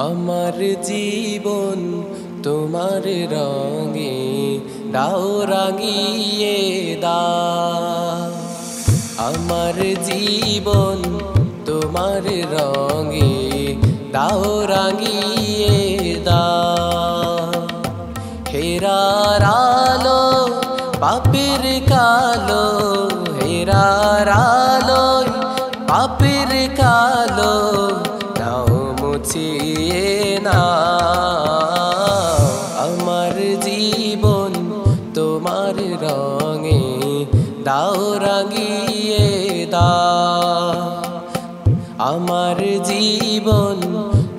আমার জীবন তোমার রঙে দাও রাঙিয়ে দাও। আমার জীবন তোমার রঙে দাও রাঙিয়ে দাও। হেরার আলো পাপের কালো, হেরার আলো পাপের কালো নাও মুছিয়ে নাও। আমার জীবন তোমার রঙে দাও রাঙিয়ে দাও। আমার জীবন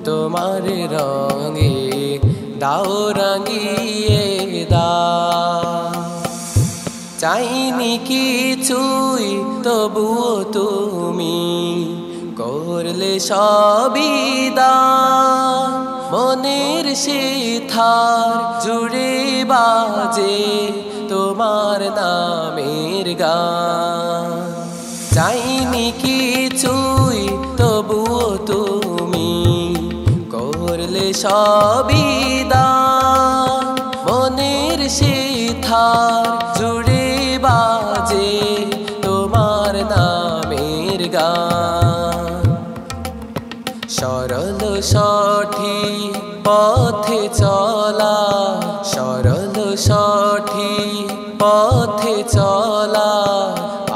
তোমার রঙে দাও রাঙিয়ে দাও। চাইনি কিছুই তবুও তুমি করলে সবই দান। মনের সিথার জুড়ে বাজে তোমার নামের গান। চাইনি কিছুই তবুও তুমি করলে সবই দান। মনের সিথার জুড়ে বাজে তোমার নামের গান। সরল সঠিক পথে চলা, সরল সঠিক পথে চলা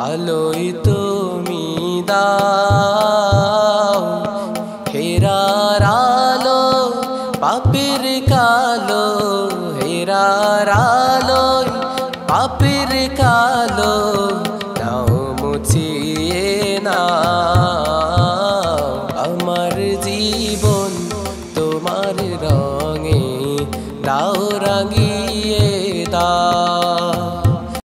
আলোয় তুমি দাও। হেরার আলো পাপের কালো, হেরার আলো পাপের কালো নাও মুছিয়ে নাও। আমার জীবন তোমার রঙে দাও রাঙিয়ে